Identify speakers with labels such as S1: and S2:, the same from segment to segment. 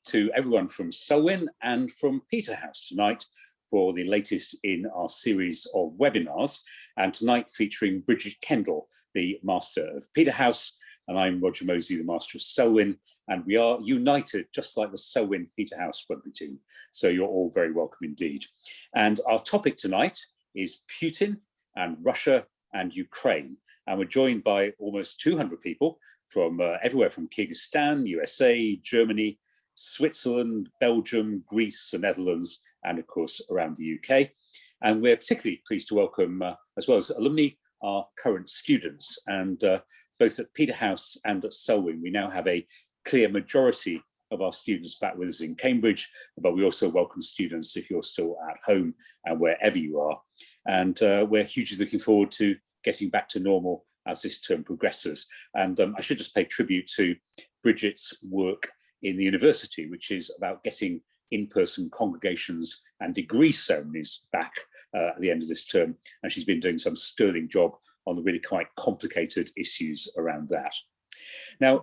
S1: to everyone from Selwyn and from Peterhouse tonight for the latest in our series of webinars, and tonight featuring Bridget Kendall, the Master of Peterhouse, and I'm Roger Mosey, the Master of Selwyn, and we are united just like the Selwyn Peterhouse rugby team. So you're all very welcome indeed. And our topic tonight is Putin and Russia and Ukraine. And we're joined by almost 200 people from everywhere from Kyrgyzstan, USA, Germany, Switzerland, Belgium, Greece, the Netherlands, and of course around the UK. And we're particularly pleased to welcome, as well as alumni, our current students. And both at Peterhouse and at Selwyn, we now have a clear majority of our students back with us in Cambridge, but we also welcome students if you're still at home and wherever you are. And we're hugely looking forward to getting back to normal as this term progresses. And I should just pay tribute to Bridget's work in the university, which is about getting in-person congregations and degree ceremonies back at the end of this term. And she's been doing some sterling job on the really quite complicated issues around that. Now,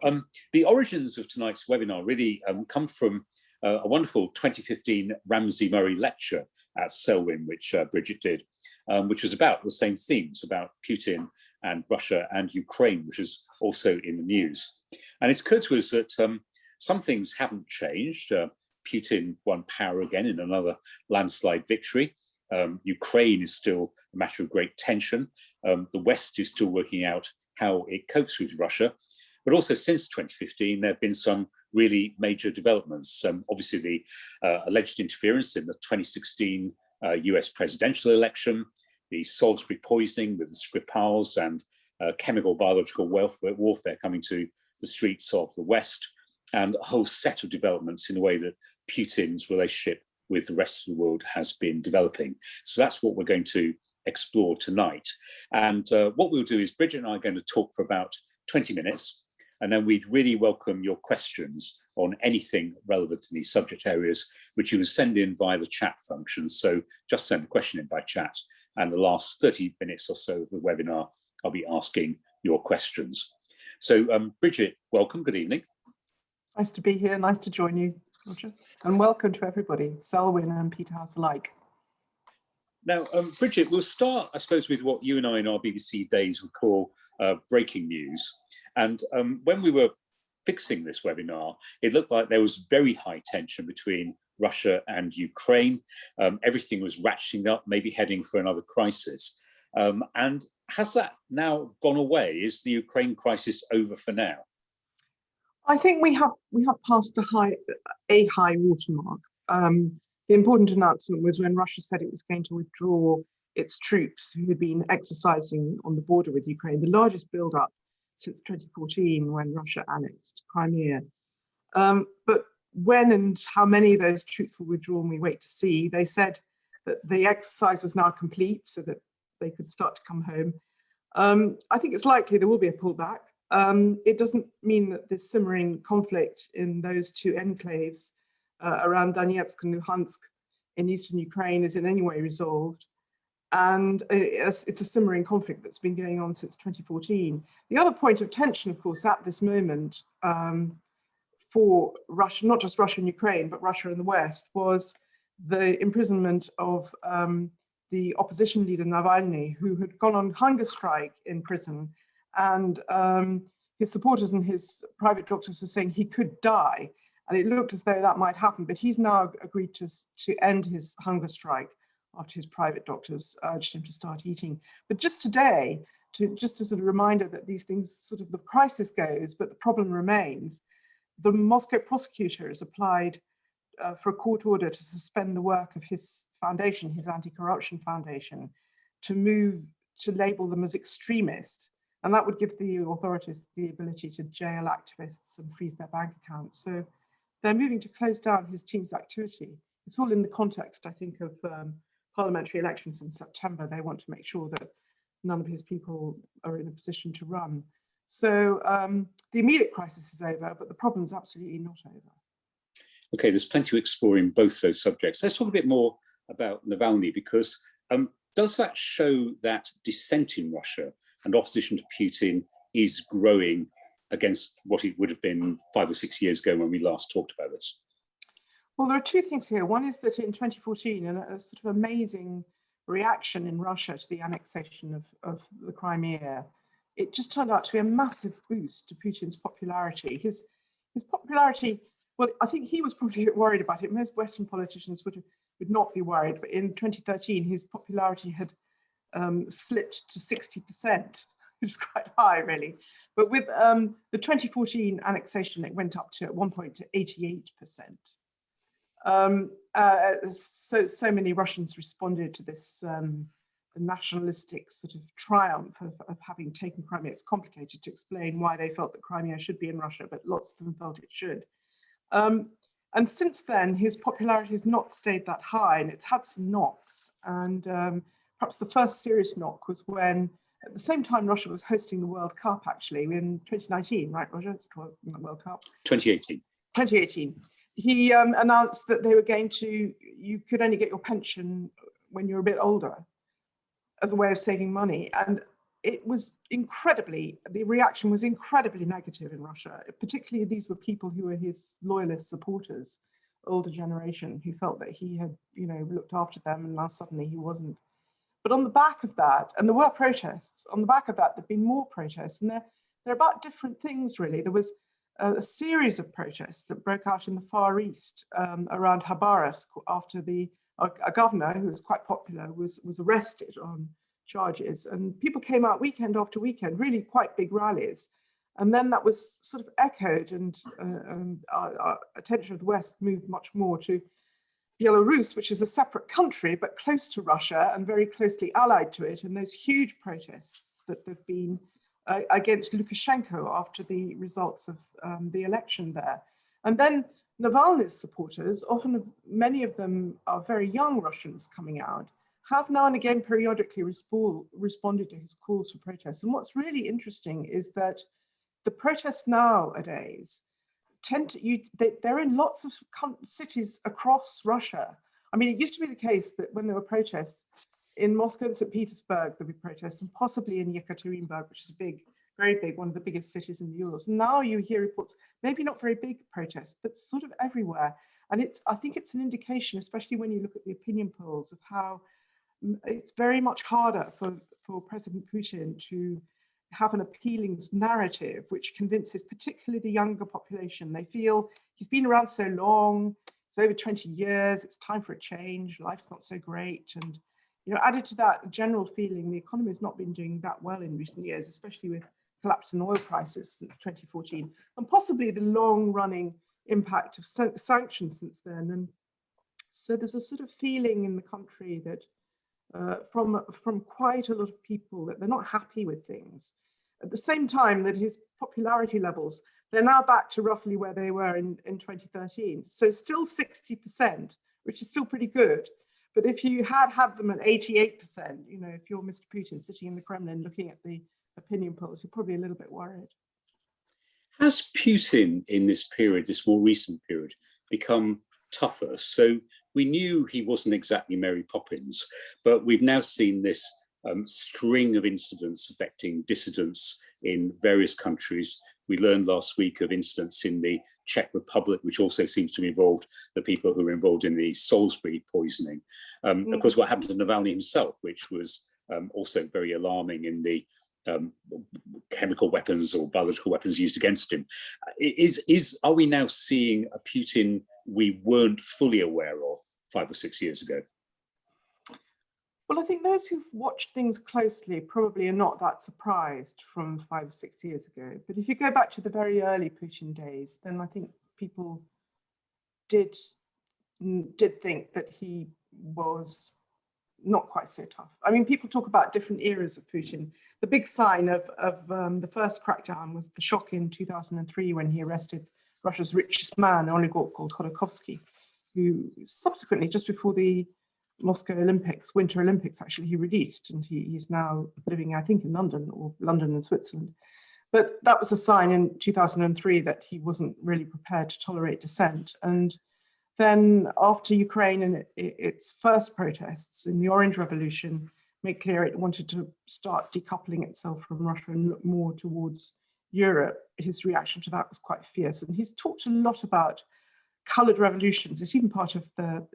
S1: the origins of tonight's webinar really come from a wonderful 2015 Ramsay Murray lecture at Selwyn, which Bridget did, which was about the same themes, about Putin and Russia and Ukraine, which is also in the news. And it's occurred to us that some things haven't changed. Putin won power again in another landslide victory. Ukraine is still a matter of great tension. The West is still working out how it copes with Russia. But also since 2015, there have been some really major developments. Obviously, the alleged interference in the 2016 US presidential election, the Salisbury poisoning with the Skripals and chemical biological warfare coming to the streets of the West, and a whole set of developments in the way that Putin's relationship with the rest of the world has been developing. So that's what we're going to explore tonight. And what we'll do is Bridget and I are going to talk for about 20 minutes, and then we'd really welcome your questions on anything relevant to these subject areas, which you can send in via the chat function. So just send a question in by chat. And the last 30 minutes or so of the webinar, I'll be asking your questions. So Bridget, welcome, good evening.
S2: Nice to be here, nice to join you, Roger. And welcome to everybody, Selwyn and Peterhouse alike.
S1: Now, Bridget, we'll start, I suppose, with what you and I in our BBC days would call breaking news. And when we were fixing this webinar, it looked like there was very high tension between Russia and Ukraine. Everything was ratcheting up, maybe heading for another crisis. And has that now gone away? Is the Ukraine crisis over for now?
S2: I think we have passed a high watermark. The important announcement was when Russia said it was going to withdraw its troops who had been exercising on the border with Ukraine, the largest build-up since 2014 when Russia annexed Crimea. But when and how many of those troops will withdraw, and we wait to see. They said that the exercise was now complete so that they could start to come home. I think it's likely there will be a pullback. It doesn't mean that the simmering conflict in those two enclaves around Donetsk and Luhansk in eastern Ukraine is in any way resolved. And it's a simmering conflict that's been going on since 2014. The other point of tension, of course, at this moment for Russia, not just Russia and Ukraine, but Russia and the West, was the imprisonment of the opposition leader Navalny, who had gone on hunger strike in prison. And his supporters and his private doctors were saying he could die. And it looked as though that might happen, but he's now agreed to end his hunger strike after his private doctors urged him to start eating. But just today, just as a reminder that these things, sort of the crisis goes, but the problem remains, the Moscow prosecutor has applied for a court order to suspend the work of his foundation, his anti-corruption foundation, to label them as extremist. And that would give the authorities the ability to jail activists and freeze their bank accounts. So they're moving to close down his team's activity. It's all in the context, I think, of parliamentary elections in September. They want to make sure that none of his people are in a position to run. So the immediate crisis is over, but the problem's absolutely not over.
S1: Okay, there's plenty to explore in both those subjects. Let's talk a bit more about Navalny, because does that show that dissent in Russia and opposition to Putin is growing against what it would have been 5 or 6 years ago when we last talked about this?
S2: Well, there are two things here. One is that in 2014, a sort of amazing reaction in Russia to the annexation of the Crimea, it just turned out to be a massive boost to Putin's popularity. His popularity, well, I think he was probably a bit worried about it. Most Western politicians would not be worried, but in 2013, his popularity had slipped to 60%, which is quite high, really. But with the 2014 annexation, it went up to, at one point, to 88%. So many Russians responded to this nationalistic sort of triumph of having taken Crimea. It's complicated to explain why they felt that Crimea should be in Russia, but lots of them felt it should. And since then, his popularity has not stayed that high, and it's had some knocks. And perhaps the first serious knock was when, at the same time, Russia was hosting the World Cup, actually, in 2019, right, Roger? It's the World Cup.
S1: 2018.
S2: 2018. He announced that they were going to, you could only get your pension when you're a bit older as a way of saving money. And it was the reaction was incredibly negative in Russia. Particularly, these were people who were his loyalist supporters, older generation, who felt that he had, looked after them, and now suddenly he wasn't. But on the back of that, and there were protests, on the back of that, there've been more protests, and they're about different things, really. There was a series of protests that broke out in the Far East around Khabarovsk after a governor who was quite popular was arrested on charges, and people came out weekend after weekend, really quite big rallies. And then that was sort of echoed, and our attention of the West moved much more to Belarus, which is a separate country, but close to Russia and very closely allied to it. And those huge protests that have been against Lukashenko after the results of the election there. And then Navalny's supporters, many of them are very young Russians coming out, have now and again periodically responded to his calls for protests. And what's really interesting is that the protests nowadays they're in lots of cities across Russia. I mean, it used to be the case that when there were protests in Moscow and St. Petersburg, there'd be protests, and possibly in Yekaterinburg, which is very big, one of the biggest cities in the Urals. Now you hear reports, maybe not very big protests, but sort of everywhere. And I think it's an indication, especially when you look at the opinion polls, of how it's very much harder for President Putin to have an appealing narrative which convinces particularly the younger population. They feel he's been around so long, it's over 20 years, it's time for a change, life's not so great. And added to that general feeling, the economy has not been doing that well in recent years, especially with collapse in oil prices since 2014, and possibly the long-running impact of sanctions since then. And so there's a sort of feeling in the country that from quite a lot of people that they're not happy with things. At the same time that his popularity levels, they're now back to roughly where they were in 2013. So still 60%, which is still pretty good. But if you had them at 88%, if you're Mr. Putin sitting in the Kremlin looking at the opinion polls, you're probably a little bit worried.
S1: Has Putin in this period, this more recent period, become tougher? So we knew he wasn't exactly Mary Poppins, but we've now seen this string of incidents affecting dissidents in various countries. We learned last week of incidents in the Czech Republic, which also seems to have involved the people who were involved in the Salisbury poisoning. Of course, what happened to Navalny himself, which was also very alarming in the chemical weapons or biological weapons used against him. Are we now seeing a Putin we weren't fully aware of 5 or 6 years ago?
S2: Well, I think those who've watched things closely probably are not that surprised from 5 or 6 years ago. But if you go back to the very early Putin days, then I think people did think that he was not quite so tough. I mean, people talk about different eras of Putin. The big sign of the first crackdown was the shock in 2003 when he arrested Russia's richest man, an oligarch called Khodorkovsky, who subsequently, just before the Moscow Olympics, Winter Olympics, actually, he released, and he's now living, I think, in London or London and Switzerland. But that was a sign in 2003 that he wasn't really prepared to tolerate dissent. And then after Ukraine and its first protests in the Orange Revolution made clear it wanted to start decoupling itself from Russia and look more towards Europe, his reaction to that was quite fierce. And he's talked a lot about coloured revolutions. It's even part of the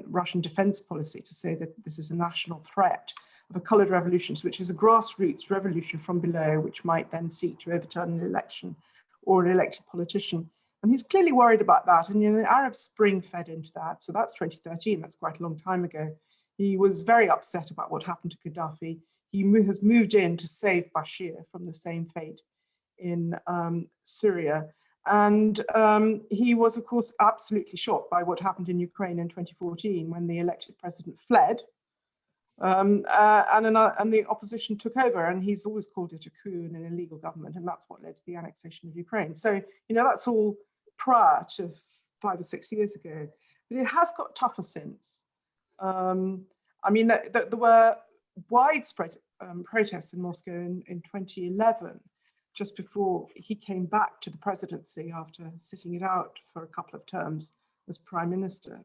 S2: Russian defence policy to say that this is a national threat of a coloured revolution, which is a grassroots revolution from below, which might then seek to overturn an election or an elected politician. And he's clearly worried about that. And the Arab Spring fed into that. So that's 2013. That's quite a long time ago. He was very upset about what happened to Gaddafi. He has moved in to save Bashir from the same fate in Syria. And he was, of course, absolutely shocked by what happened in Ukraine in 2014 when the elected president fled and the opposition took over. And he's always called it a coup and an illegal government. And that's what led to the annexation of Ukraine. So, that's all prior to 5 or 6 years ago. But it has got tougher since. There were widespread protests in Moscow in 2011, just before he came back to the presidency after sitting it out for a couple of terms as prime minister.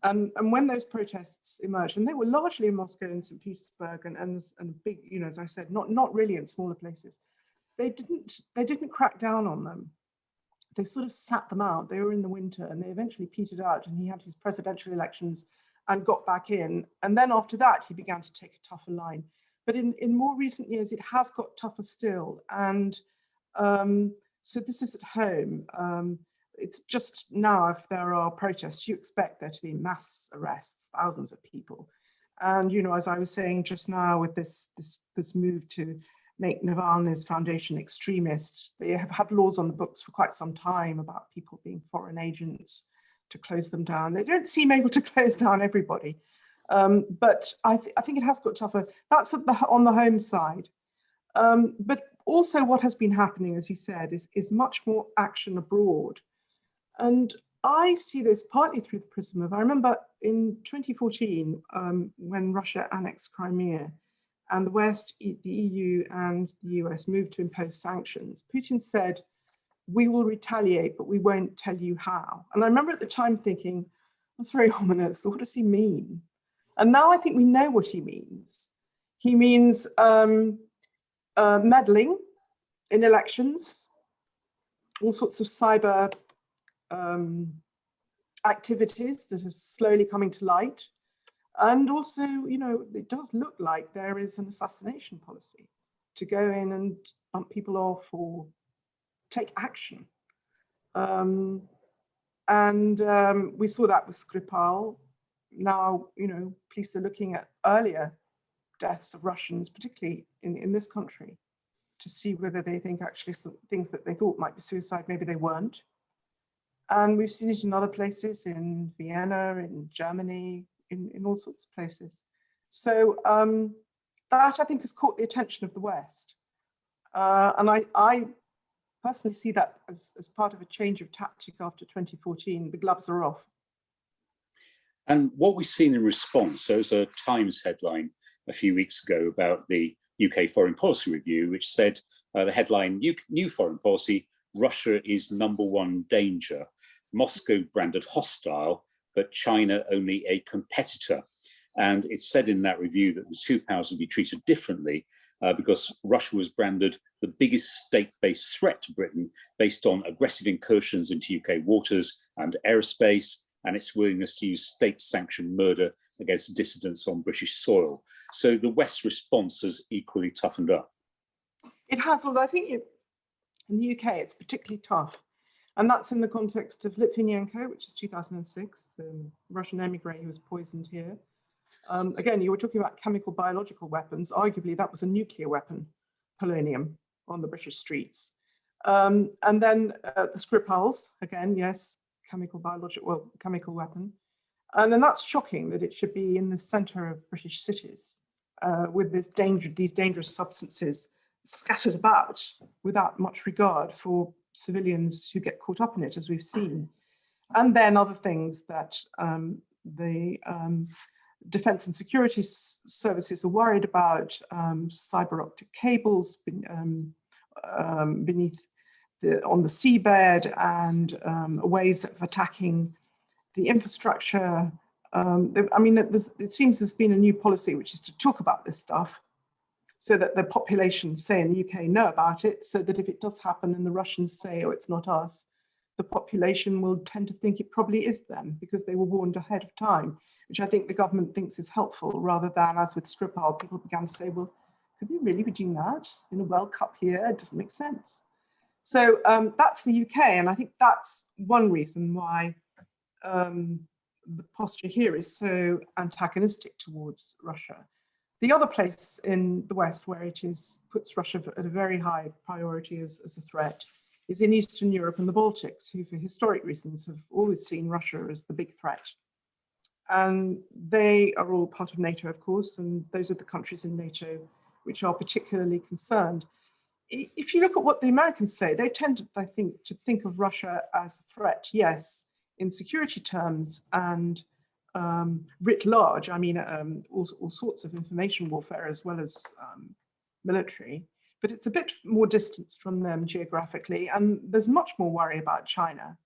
S2: And when those protests emerged, and they were largely in Moscow and St. Petersburg and big, as I said, not really in smaller places, they didn't crack down on them. They sort of sat them out. They were in the winter and they eventually petered out, and he had his presidential elections and got back in. And then after that, he began to take a tougher line. But in more recent years, it has got tougher still. And so this is at home. It's just now, if there are protests, you expect there to be mass arrests, thousands of people. And, as I was saying just now, with this move to make Navalny's foundation extremist, they have had laws on the books for quite some time about people being foreign agents to close them down. They don't seem able to close down everybody. But I think it has got tougher. That's on the home side. But also what has been happening, as you said, is much more action abroad. And I see this partly through the prism of, I remember in 2014, when Russia annexed Crimea and the West, the EU and the US moved to impose sanctions, Putin said, "We will retaliate, but we won't tell you how." And I remember at the time thinking, that's very ominous. What does he mean? And now I think we know what he means. He means meddling in elections, all sorts of cyber activities that are slowly coming to light. And also, it does look like there is an assassination policy to go in and bump people off or take action. We saw that with Skripal. Now, police are looking at earlier deaths of Russians, particularly in this country, to see whether they think actually some things that they thought might be suicide, maybe they weren't. And we've seen it in other places, in Vienna, in Germany, in all sorts of places. So that, I think, has caught the attention of the West. And I personally see that as part of a change of tactic after 2014. The gloves are off.
S1: And what we've seen in response, so there's a Times headline a few weeks ago about the UK Foreign Policy Review, which said the headline, new foreign policy, Russia is #1 danger. Moscow branded hostile, but China only a competitor. And it's said in that review that the two powers will be treated differently because Russia was branded the biggest state-based threat to Britain based on aggressive incursions into UK waters and aerospace, and its willingness to use state-sanctioned murder against dissidents on British soil. So the West's response has equally toughened up.
S2: It has, although I think in the UK it's particularly tough. And that's in the context of Litvinenko, which is 2006, the Russian emigre who was poisoned here. Again, you were talking about chemical biological weapons. Arguably, that was a nuclear weapon, polonium, on the British streets. And then the Skripals, again, yes, chemical weapon. And then that's shocking that it should be in the center of British cities with these dangerous substances scattered about without much regard for civilians who get caught up in it, as we've seen. And then other things that the defense and security services are worried about, cyber optic cables beneath on the seabed, and ways of attacking the infrastructure. It seems there's been a new policy, which is to talk about this stuff so that the population, say in the UK, know about it, so that if it does happen and the Russians say, oh, it's not us, the population will tend to think it probably is them because they were warned ahead of time, which I think the government thinks is helpful, rather than, as with Skripal, people began to say, well, could they really be doing that in a World Cup here? It doesn't make sense. So that's the UK, and I think that's one reason why the posture here is so antagonistic towards Russia. The other place in the West where it puts Russia at a very high priority as a threat is in Eastern Europe and the Baltics, who for historic reasons have always seen Russia as the big threat. And they are all part of NATO, of course, and those are the countries in NATO which are particularly concerned. If you look at what the Americans say, they tend, I think, to think of Russia as a threat, yes, in security terms and writ large. I mean, all sorts of information warfare as well as military, but it's a bit more distanced from them geographically. And there's much more worry about China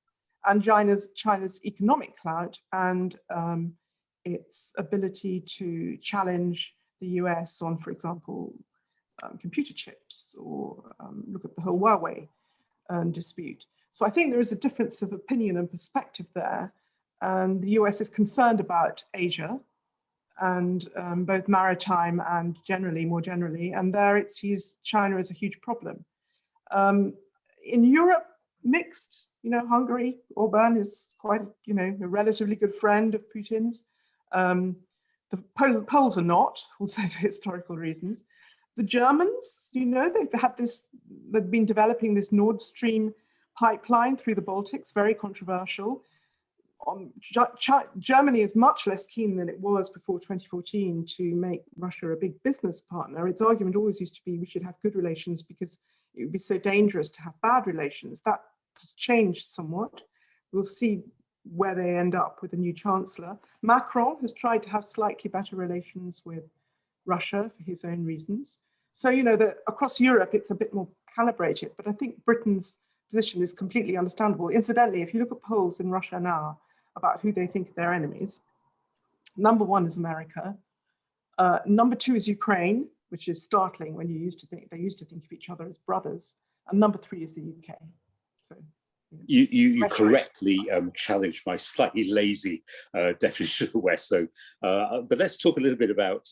S2: and China's economic clout and its ability to challenge the US on, for example, computer chips, or look at the whole Huawei dispute. So I think there is a difference of opinion and perspective there. And the US is concerned about Asia and both maritime and more generally, and there it sees China as a huge problem. In Europe, mixed, Hungary, Orban is quite, a relatively good friend of Putin's. The Poles are not, also for historical reasons. The Germans, they've been developing this Nord Stream pipeline through the Baltics, very controversial. Germany is much less keen than it was before 2014 to make Russia a big business partner. Its argument always used to be we should have good relations because it would be so dangerous to have bad relations. That has changed somewhat. We'll see where they end up with a new chancellor. Macron has tried to have slightly better relations with Russia for his own reasons. So, across Europe, it's a bit more calibrated, but I think Britain's position is completely understandable. Incidentally, if you look at polls in Russia now about who they think are their enemies, number one is America. Number two is Ukraine, which is startling when they used to think of each other as brothers. And number three is the UK. So
S1: you correctly challenged my slightly lazy definition of the West. So, but let's talk a little bit about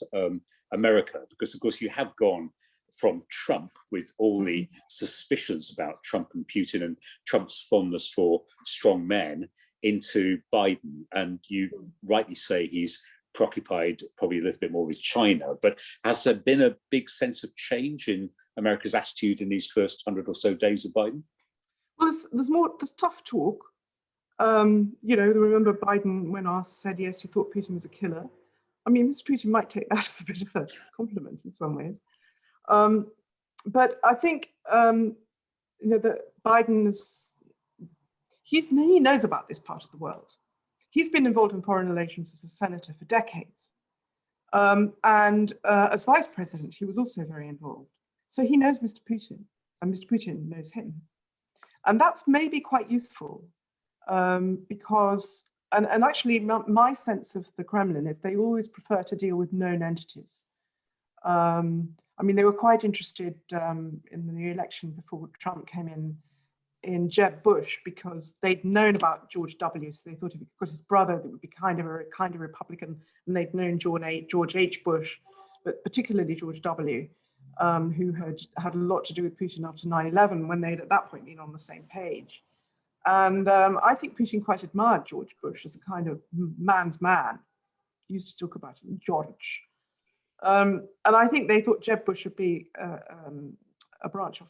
S1: America, because of course you have gone from Trump with all the suspicions about Trump and Putin and Trump's fondness for strong men into Biden. And you rightly say he's preoccupied probably a little bit more with China. But has there been a big sense of change in America's attitude in these first 100 or so days of Biden?
S2: Well, there's tough talk. Remember Biden, when asked, said, yes, he thought Putin was a killer. I mean, Mr. Putin might take that as a bit of a compliment in some ways. But I think, that Biden he knows about this part of the world. He's been involved in foreign relations as a senator for decades. And as vice president, he was also very involved. So he knows Mr. Putin, and Mr. Putin knows him. And that's maybe quite useful because, and actually my sense of the Kremlin is they always prefer to deal with known entities. They were quite interested in the election before Trump came in Jeb Bush, because they'd known about George W. So they thought if he got his brother, that would be kind of Republican, and they'd known George H. Bush, but particularly George W., who had a lot to do with Putin after 9/11, when they'd at that point been on the same page. And I think Putin quite admired George Bush as a kind of man's man. He used to talk about him, George. And I think they thought Jeb Bush would be a branch of,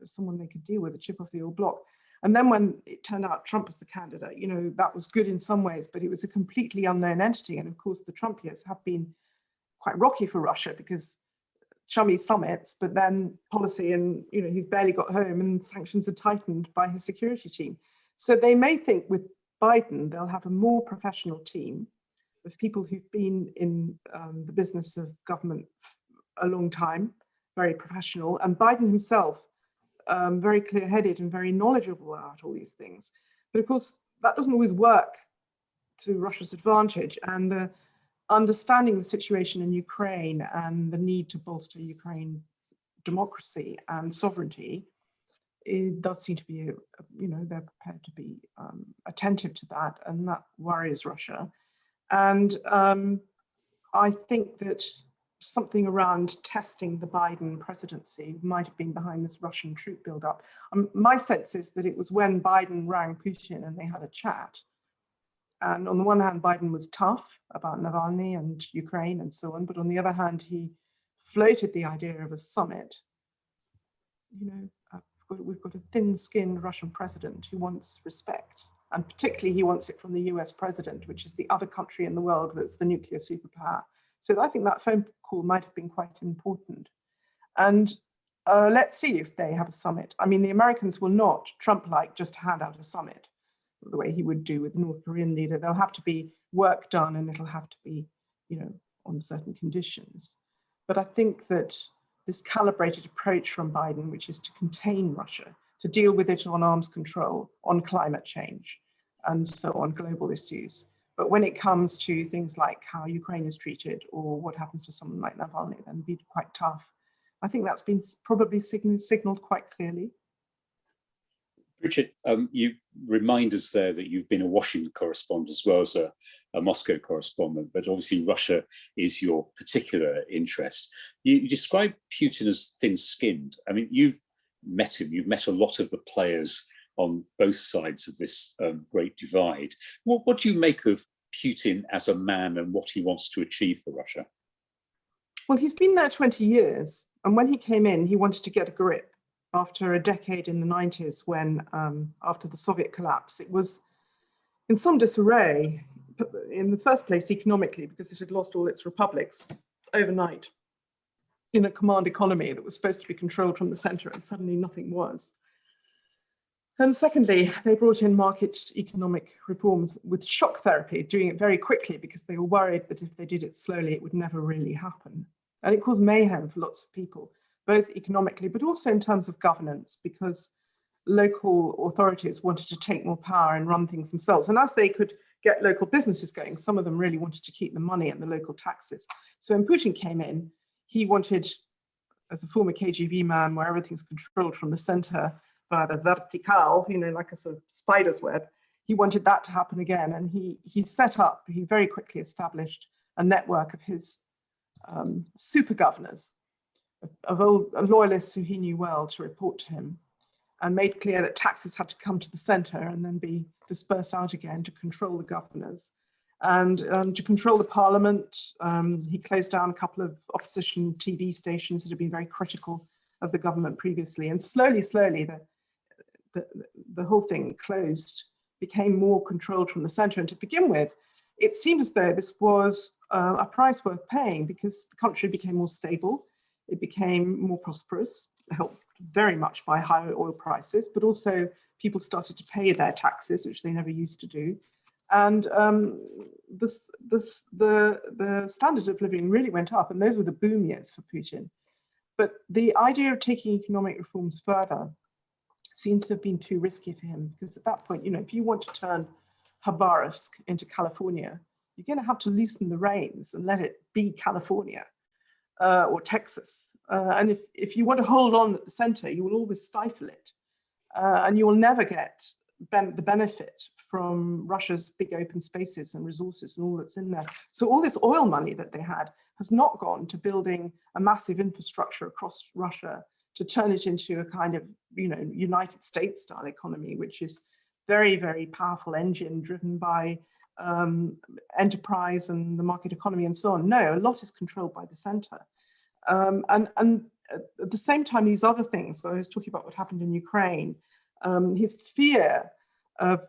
S2: someone they could deal with, a chip off the old block. And then when it turned out Trump was the candidate, that was good in some ways, but it was a completely unknown entity. And of course, the Trump years have been quite rocky for Russia, because chummy summits, but then policy, and he's barely got home, and sanctions are tightened by his security team. So they may think with Biden, they'll have a more professional team of people who've been in the business of government a long time, very professional, and Biden himself, very clear-headed and very knowledgeable about all these things. But of course, that doesn't always work to Russia's advantage. And understanding the situation in Ukraine and the need to bolster Ukraine democracy and sovereignty, it does seem to be, they're prepared to be attentive to that, and that worries Russia. And I think that something around testing the Biden presidency might have been behind this Russian troop buildup. My sense is that it was when Biden rang Putin and they had a chat. And on the one hand, Biden was tough about Navalny and Ukraine and so on, but on the other hand, he floated the idea of a summit. We've got a thin-skinned Russian president who wants respect, and particularly he wants it from the US president, which is the other country in the world that's the nuclear superpower. So I think that phone call might have been quite important. And let's see if they have a summit. I mean, the Americans will not, Trump-like, just hand out a summit the way he would do with the North Korean leader. There'll have to be work done, and it'll have to be, on certain conditions. But I think that this calibrated approach from Biden, which is to contain Russia, to deal with it on arms control, on climate change, and so on global issues. But when it comes to things like how Ukraine is treated or what happens to someone like Navalny, then be quite tough. I think that's been probably signaled quite clearly.
S1: Bridget, you remind us there that you've been a Washington correspondent as well as a Moscow correspondent, but obviously Russia is your particular interest. You describe Putin as thin-skinned. I mean, you've met him, you've met a lot of the players on both sides of this great divide. What do you make of Putin as a man and what he wants to achieve for Russia?
S2: Well, he's been there 20 years. And when he came in, he wanted to get a grip. After a decade in the 90s, when after the Soviet collapse, it was in some disarray, in the first place economically, because it had lost all its republics overnight in a command economy that was supposed to be controlled from the center, and suddenly nothing was. And secondly, they brought in market economic reforms with shock therapy, doing it very quickly because they were worried that if they did it slowly, it would never really happen. And it caused mayhem for lots of people, both economically, but also in terms of governance, because local authorities wanted to take more power and run things themselves. And as they could get local businesses going, some of them really wanted to keep the money and the local taxes. So when Putin came in, he wanted, as a former KGB man, where everything's controlled from the center by the vertical, like a sort of spider's web, he wanted that to happen again. And he very quickly established a network of his super governors, of old loyalists who he knew well, to report to him, and made clear that taxes had to come to the center and then be dispersed out again to control the governors. And to control the parliament, he closed down a couple of opposition TV stations that had been very critical of the government previously. And slowly, the whole thing became more controlled from the center. And to begin with, it seemed as though this was a price worth paying, because the country became more stable. It became more prosperous, helped very much by higher oil prices, but also people started to pay their taxes, which they never used to do. And the standard of living really went up, and those were the boom years for Putin. But the idea of taking economic reforms further seems to have been too risky for him, because at that point, if you want to turn Khabarovsk into California, you're going to have to loosen the reins and let it be California. Or Texas. And if you want to hold on at the center, you will always stifle it. And you will never get the benefit from Russia's big open spaces and resources and all that's in there. So all this oil money that they had has not gone to building a massive infrastructure across Russia to turn it into a kind of, United States style economy, which is very, very powerful engine driven by enterprise and the market economy and so on. No, a lot is controlled by the center. And at the same time, these other things, so I was talking about what happened in Ukraine, his fear of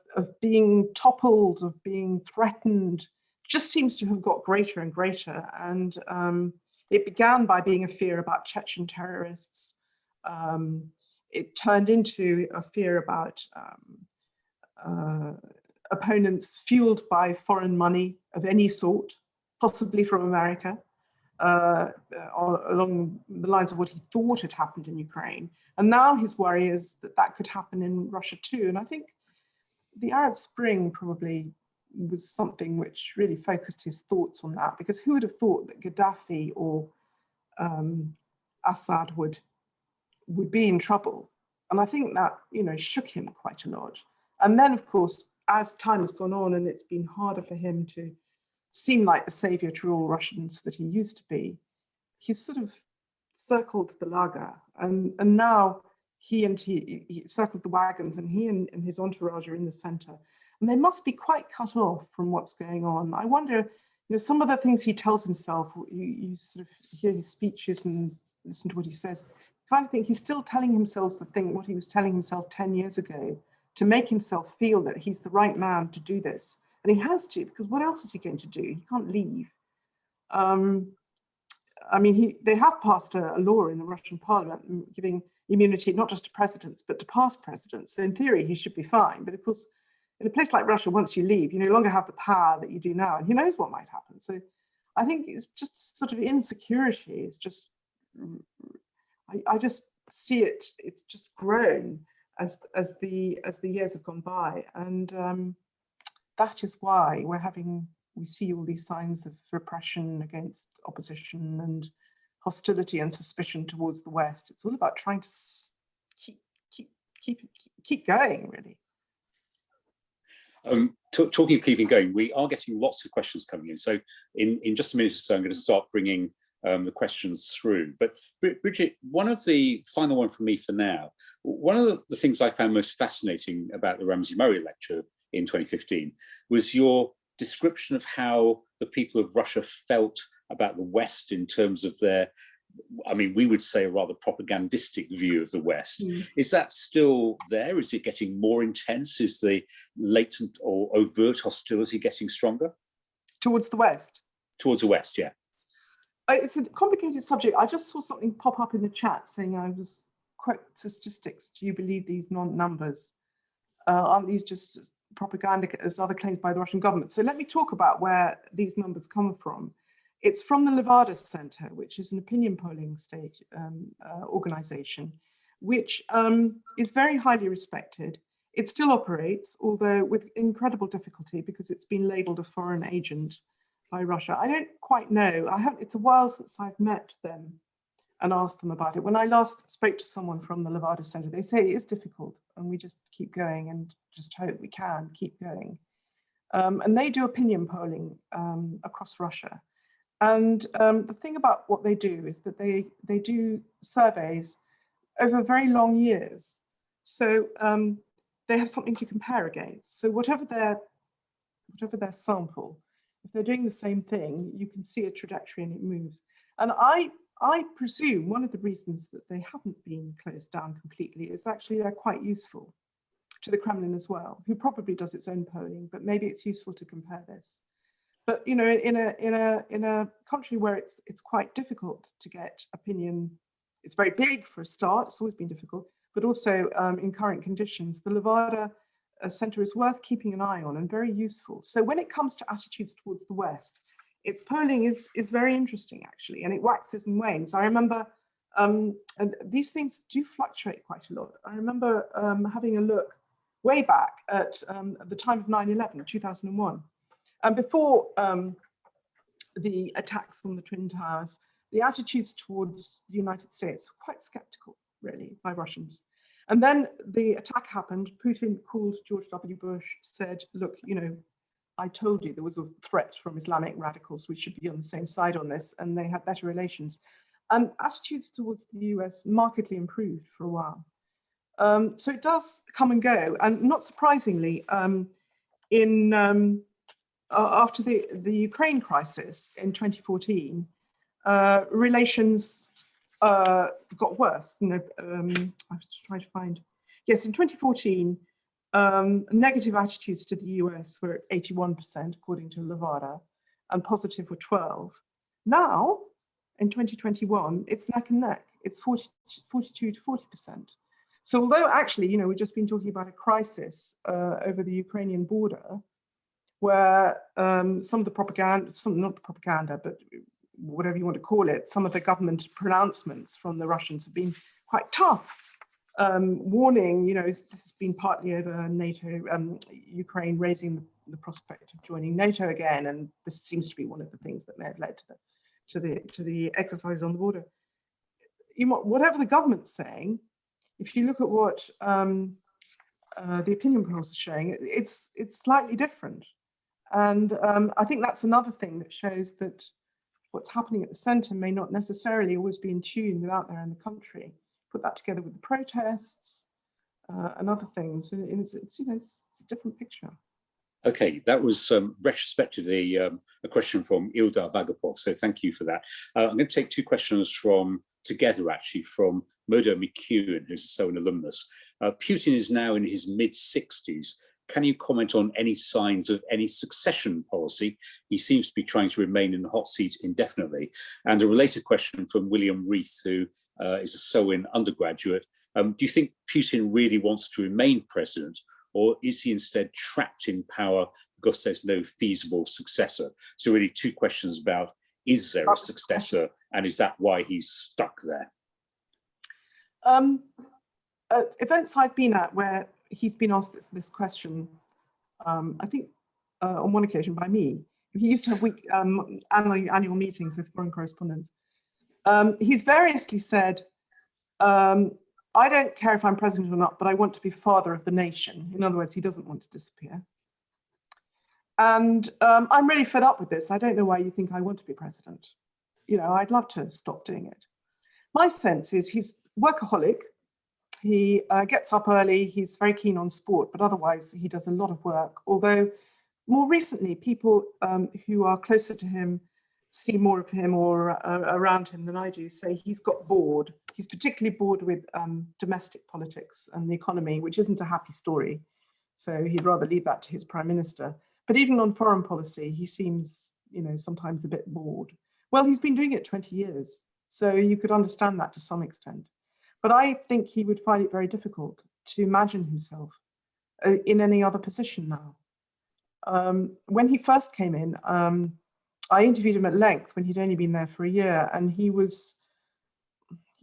S2: being toppled, of being threatened, just seems to have got greater and greater. And it began by being a fear about Chechen terrorists. It turned into a fear about opponents fueled by foreign money of any sort, possibly from America, along the lines of what he thought had happened in Ukraine. And now his worry is that that could happen in Russia too. And I think the Arab Spring probably was something which really focused his thoughts on that, because who would have thought that Gaddafi or Assad would be in trouble? And I think that, you know, shook him quite a lot. And then, of course, as time has gone on and it's been harder for him to seem like the savior to all Russians that he used to be, he's sort of circled the lager, and now he circled the wagons, and he and his entourage are in the center, and they must be quite cut off from what's going on. I wonder, you know, some of the things he tells himself, you sort of hear his speeches and listen to what he says, kind of think he's still telling himself what he was telling himself 10 years ago, to make himself feel that he's the right man to do this. And he has to, because what else is he going to do? He can't leave. I mean, they have passed a law in the Russian parliament giving immunity not just to presidents, but to past presidents. So in theory, he should be fine. But of course, in a place like Russia, once you leave, you no longer have the power that you do now. And who knows what might happen. So I think it's just sort of insecurity. It's just, I just see it, it's just grown as the years have gone by. And that is why we see all these signs of repression against opposition and hostility and suspicion towards the West. It's all about trying to keep going, really.
S1: Talking of keeping going, we are getting lots of questions coming in. So in just a minute or so, I'm going to start bringing the questions through. But Bridget, one of the final one from me for now, one of the things I found most fascinating about the Ramsay Murray lecture in 2015 was your description of how the people of Russia felt about the West in terms of their, I mean, we would say a rather propagandistic view of the West. Is that still there? Is it getting more intense? Is the latent or overt hostility getting stronger?
S2: Towards the West? Towards
S1: the West, yeah.
S2: It's a complicated subject. I just saw something pop up in the chat saying I was quote statistics. Do you believe these numbers? Aren't these just propaganda as other claims by the Russian government? So let me talk about where these numbers come from. It's from the Levada Center, which is an opinion polling organization, which is very highly respected. It still operates, although with incredible difficulty because it's been labeled a foreign agent by Russia. I don't quite know. It's a while since I've met them and asked them about it. When I last spoke to someone from the Levada Center, they say it is difficult and we just keep going and just hope we can keep going. And they do opinion polling across Russia. And the thing about what they do is that they do surveys over very long years. So they have something to compare against. So whatever their sample, if they're doing the same thing, you can see a trajectory and it moves. And I presume one of the reasons that they haven't been closed down completely is actually they're quite useful to the Kremlin as well, who probably does its own polling, but maybe it's useful to compare this. But you know, in a country where it's quite difficult to get opinion, it's very big for a start. It's always been difficult, but also in current conditions, the Levada Center is worth keeping an eye on and very useful. So when it comes to attitudes towards the West, its polling is very interesting actually, and it waxes and wanes. I remember, and these things do fluctuate quite a lot. I remember having a look way back at the time of 9/11, 2001. And before the attacks on the Twin Towers, the attitudes towards the United States were quite skeptical, really, by Russians. And then the attack happened. Putin called George W. Bush, said, look, you know, I told you there was a threat from Islamic radicals. We should be on the same side on this. And they had better relations. And attitudes towards the US markedly improved for a while. So it does come and go. And not surprisingly, after the Ukraine crisis in 2014, relations got worse. You know, I was trying to find. Yes, in 2014, negative attitudes to the US were at 81%, according to Levada, and positive were 12%. Now, in 2021, it's neck and neck. It's 42 to 40%. So although actually, you know, we've just been talking about a crisis over the Ukrainian border, where some of the propaganda, not the propaganda, but whatever you want to call it, some of the government pronouncements from the Russians have been quite tough, warning, you know, this has been partly over NATO, Ukraine raising the prospect of joining NATO again, and this seems to be one of the things that may have led to the exercise on the border. Whatever the government's saying, if you look at what the opinion polls are showing, it's slightly different. And I think that's another thing that shows that what's happening at the centre may not necessarily always be in tune with out there in the country. Put that together with the protests and other things, and it's a different picture.
S1: Okay, that was retrospectively a question from Ildar Vagapov, so thank you for that. I'm going to take two questions together actually from Modo McEwen, who's a SOAN alumnus. Putin is now in his mid-60s. Can you comment on any signs of any succession policy? He seems to be trying to remain in the hot seat indefinitely. And a related question from William Reith, who is a SOAN undergraduate. Do you think Putin really wants to remain president, or is he instead trapped in power because there's no feasible successor? So really two questions about, is there a successor, and is that why he's stuck there?
S2: Events I've been at where he's been asked this question, I think on one occasion by me. He used to have annual meetings with foreign correspondents. He's variously said, I don't care if I'm president or not, but I want to be father of the nation. In other words, he doesn't want to disappear. And I'm really fed up with this. I don't know why you think I want to be president. I'd love to stop doing it. My sense is he's workaholic. He gets up early, he's very keen on sport, but otherwise he does a lot of work. Although more recently, people who are closer to him, see more of him or around him than I do, say he's got bored. He's particularly bored with domestic politics and the economy, which isn't a happy story. So he'd rather leave that to his prime minister. But even on foreign policy, he seems, sometimes a bit bored. Well, he's been doing it 20 years. So you could understand that to some extent. But I think he would find it very difficult to imagine himself in any other position now. When he first came in, I interviewed him at length when he'd only been there for a year, and he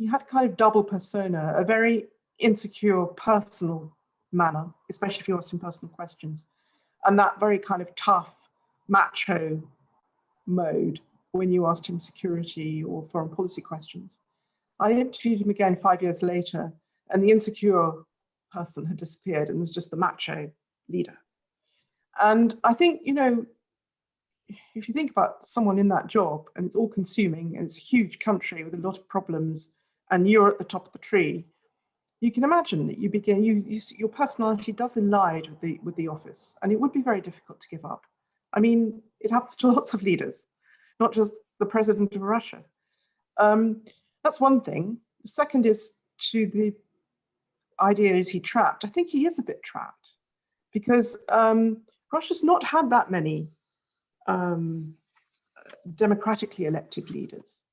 S2: had kind of double persona, a very insecure personal manner, especially if you asked him personal questions, and that very kind of tough, macho mode when you asked him security or foreign policy questions. I interviewed him again 5 years later, and the insecure person had disappeared and was just the macho leader. And I think, if you think about someone in that job, and it's all consuming, and it's a huge country with a lot of problems, and you're at the top of the tree, you can imagine that your personality does collide with the office, and it would be very difficult to give up. I mean, it happens to lots of leaders, not just the president of Russia. That's one thing. The second is to the idea, is he trapped? I think he is a bit trapped because Russia's not had that many democratically elected leaders.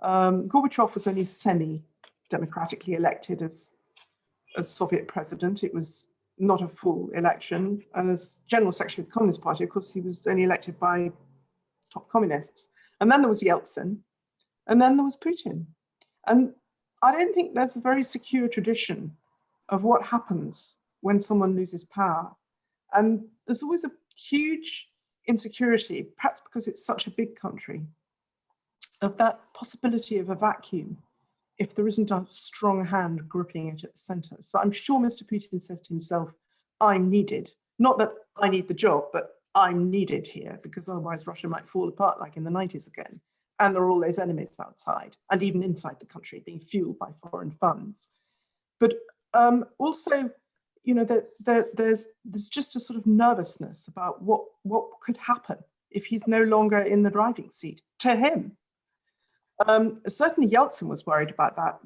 S2: Gorbachev was only semi-democratically elected as Soviet president. It was not a full election. And as general secretary of the Communist Party, of course, he was only elected by top communists. And then there was Yeltsin, and then there was Putin. And I don't think there's a very secure tradition of what happens when someone loses power. And there's always a huge insecurity, perhaps because it's such a big country, of that possibility of a vacuum if there isn't a strong hand gripping it at the center. So I'm sure Mr. Putin says to himself, I'm needed. Not that I need the job, but I'm needed here, because otherwise Russia might fall apart like in the 90s again. And there are all those enemies outside and even inside the country being fueled by foreign funds. But also, there's just a sort of nervousness about what could happen if he's no longer in the driving seat to him. Certainly Yeltsin was worried about that.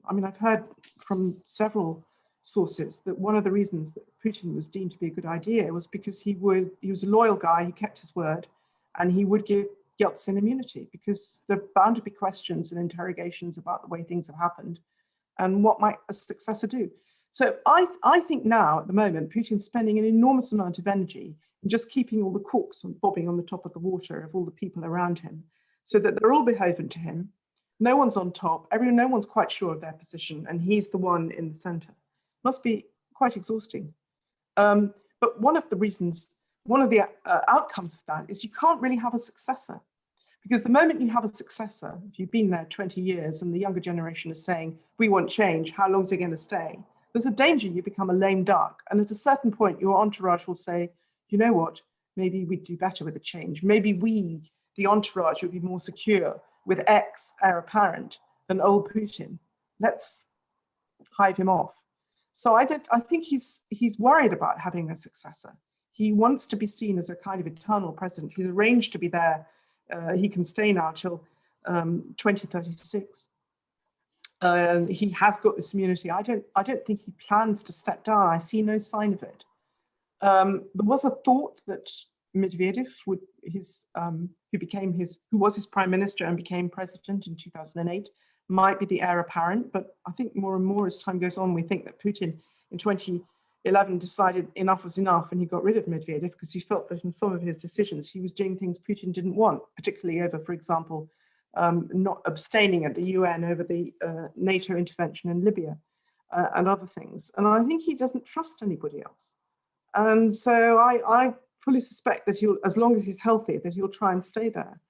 S2: I've heard from several sources that one of the reasons that Putin was deemed to be a good idea was because he was a loyal guy, he kept his word, and he would give Yeltsin immunity, because there are bound to be questions and interrogations about the way things have happened and what might a successor do. So I think now at the moment, Putin's spending an enormous amount of energy in just keeping all the corks bobbing on the top of the water of all the people around him, so that they're all beholden to him. No one's on top, no one's quite sure of their position, and he's the one in the center. Must be quite exhausting. But one of the reasons one of the outcomes of that is you can't really have a successor. Because the moment you have a successor, if you've been there 20 years and the younger generation is saying, we want change, how long is it going to stay? There's a danger you become a lame duck. And at a certain point, your entourage will say, you know what, maybe we'd do better with a change. Maybe we, the entourage, would be more secure with X heir apparent than old Putin. Let's hive him off. So I think he's worried about having a successor. He wants to be seen as a kind of eternal president. He's arranged to be there. He can stay now till 2036. He has got this immunity. I don't think he plans to step down. I see no sign of it. There was a thought that Medvedev would who was his prime minister and became president in 2008, might be the heir apparent. But I think more and more as time goes on, we think that Putin in 2011 decided enough was enough, and he got rid of Medvedev because he felt that in some of his decisions he was doing things Putin didn't want, particularly over, for example, not abstaining at the UN over the NATO intervention in Libya and other things. And I think he doesn't trust anybody else. And so I fully suspect that he'll, as long as he's healthy, that he'll try and stay there.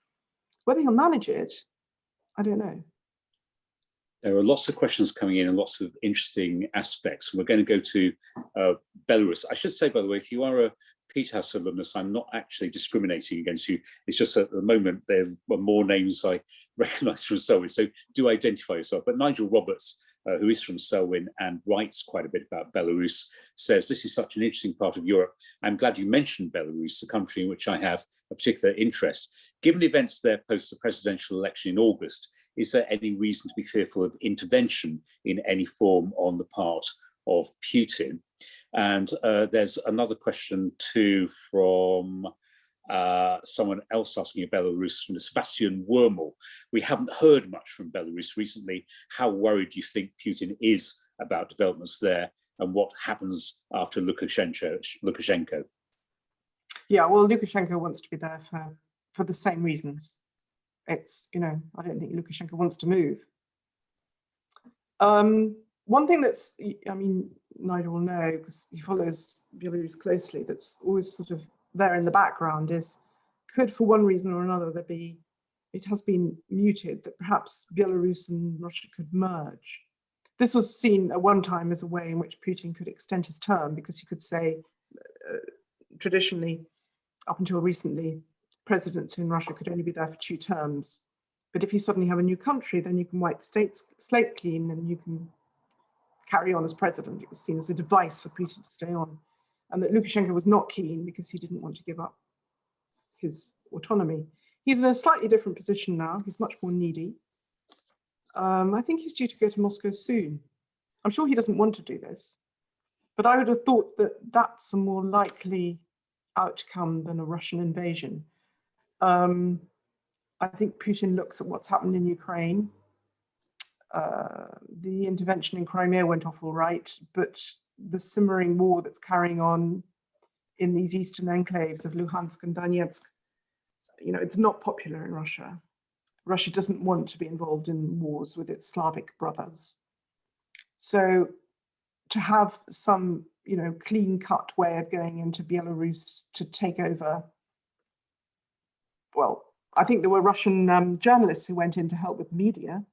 S2: Whether he'll manage it, I don't know.
S1: There are lots of questions coming in and lots of interesting aspects. We're going to go to Belarus. I should say, by the way, if you are a Peterhouse alumnus, I'm not actually discriminating against you. It's just at the moment there were more names I recognise from Selwyn, so do identify yourself. But Nigel Roberts, who is from Selwyn and writes quite a bit about Belarus, says, this is such an interesting part of Europe. I'm glad you mentioned Belarus, a country in which I have a particular interest. Given the events there post the presidential election in August, is there any reason to be fearful of intervention in any form on the part of Putin? And there's another question too from someone else asking about Belarus, from Sebastian Wormel. We haven't heard much from Belarus recently. How worried do you think Putin is about developments there, and what happens after Lukashenko? Yeah, well, Lukashenko wants to be there for the same reasons. It's, I don't think Lukashenko wants to move. One thing that's, Nigel will know because he follows Belarus closely, that's always sort of there in the background is, could for one reason or another it has been muted that perhaps Belarus and Russia could merge. This was seen at one time as a way in which Putin could extend his term, because he could say, traditionally, up until recently, presidents in Russia could only be there for 2 terms. But if you suddenly have a new country, then you can wipe the slate clean and you can carry on as president. It was seen as a device for Putin to stay on. And that Lukashenko was not keen because he didn't want to give up his autonomy. He's in a slightly different position now. He's much more needy. I think he's due to go to Moscow soon. I'm sure he doesn't want to do this, but I would have thought that that's a more likely outcome than a Russian invasion. I think Putin looks at what's happened in Ukraine. The intervention in Crimea went off all right, but the simmering war that's carrying on in these eastern enclaves of Luhansk and Donetsk, it's not popular in Russia. Russia doesn't want to be involved in wars with its Slavic brothers. So to have some, clean-cut way of going into Belarus to take over, well, I think there were Russian journalists who went in to help with media,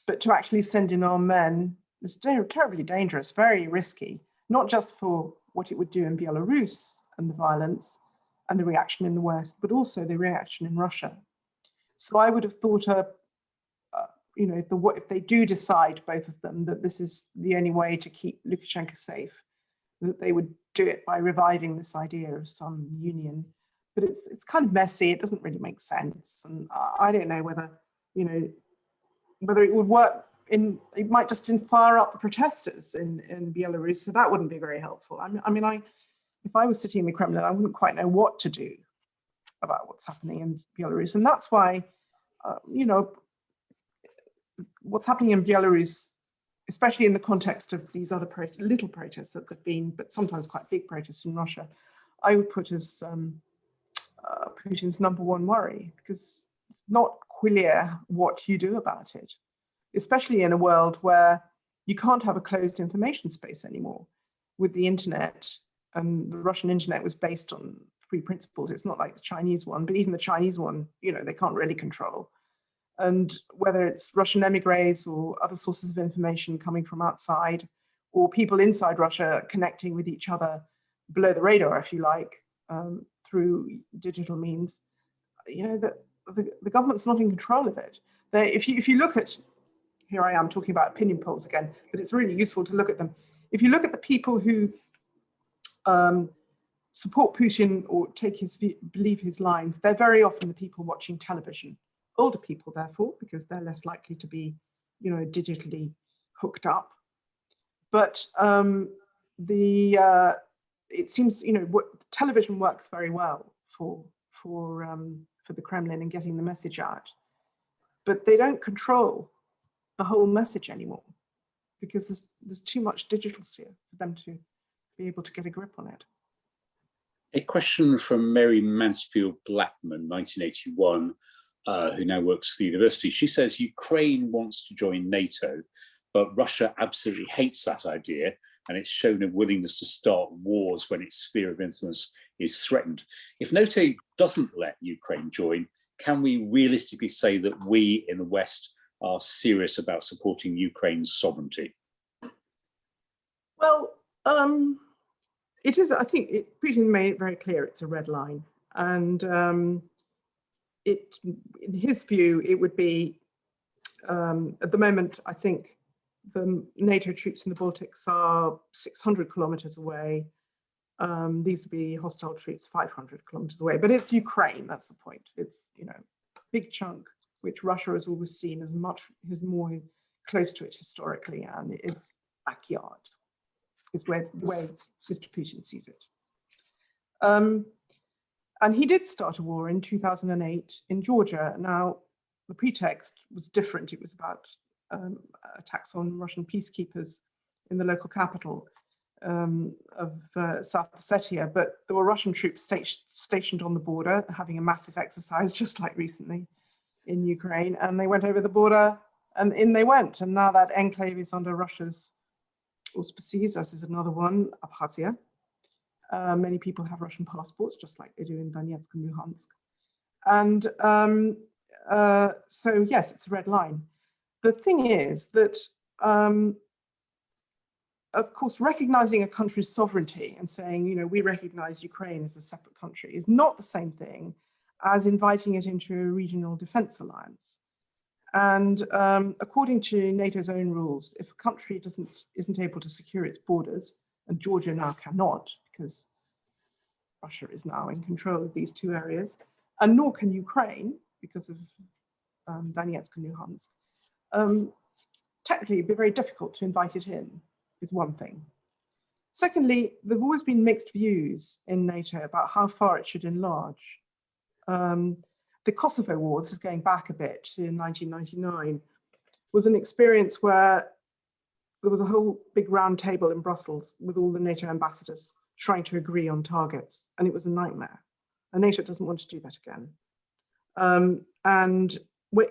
S1: but to actually send in armed men is terribly dangerous, very risky, not just for what it would do in Belarus and the violence and the reaction in the West, but also the reaction in Russia. So I would have thought, if they do decide, both of them, that this is the only way to keep Lukashenko safe, that they would do it by reviving this idea of some union. But it's kind of messy. It doesn't really make sense, and I don't know whether it would work. It might just fire up the protesters in Belarus, so that wouldn't be very helpful. If I was sitting in the Kremlin, I wouldn't quite know what to do about what's happening in Belarus, and that's why, what's happening in Belarus, especially in the context of these other little protests that have been, but sometimes quite big protests in Russia, I would put as Putin's #1 worry, because it's not clear what you do about it, especially in a world where you can't have a closed information space anymore with the internet. And the Russian internet was based on
S2: free principles. It's not like the Chinese one, but even the Chinese one, they can't really control. And whether it's Russian emigres or other sources of information coming from outside, or people inside Russia connecting with each other below the radar, if you like, through digital means, the government's not in control of it. If you look at, here I am talking about opinion polls again, but it's really useful to look at them. If you look at the people who support Putin or believe his lines, they're very often the people watching television. Older people, therefore, because they're less likely to be, digitally hooked up. But it seems, television works very well for the Kremlin in getting the message out, but they don't control the whole message anymore because there's too much digital sphere for them to be able to get a grip on it.
S1: A question from Mary Mansfield Blackman, 1981, who now works for the university. She says Ukraine wants to join NATO, but Russia absolutely hates that idea, and it's shown a willingness to start wars when its sphere of influence is threatened. If NATO doesn't let Ukraine join, can we realistically say that we in the West are serious about supporting Ukraine's sovereignty?
S2: Well, it is, I think Putin made it very clear it's a red line. And in his view, it would be, at the moment, I think the NATO troops in the Baltics are 600 kilometers away. These would be hostile troops 500 kilometers away, but it's Ukraine, that's the point. It's, a big chunk, which Russia has always seen as more close to it historically, and its backyard is the way Mr. Putin sees it. And he did start a war in 2008 in Georgia. Now, the pretext was different. It was about attacks on Russian peacekeepers in the local capital of South Ossetia, but there were Russian troops stationed on the border, having a massive exercise, just like recently in Ukraine, and they went over the border and in they went. And now that enclave is under Russia's auspices, as is another one, Abkhazia. Many people have Russian passports, just like they do in Donetsk and Luhansk. And so, yes, it's a red line. The thing is that, of course, recognizing a country's sovereignty and saying, we recognize Ukraine as a separate country is not the same thing as inviting it into a regional defense alliance. And according to NATO's own rules, if a country isn't able to secure its borders, and Georgia now cannot because Russia is now in control of these two areas, and nor can Ukraine because of Donetsk and Luhansk, technically it'd be very difficult to invite it in, is one thing. Secondly, there have always been mixed views in NATO about how far it should enlarge. The Kosovo War, this is going back a bit to 1999, was an experience where there was a whole big round table in Brussels with all the NATO ambassadors trying to agree on targets, and it was a nightmare. And NATO doesn't want to do that again. And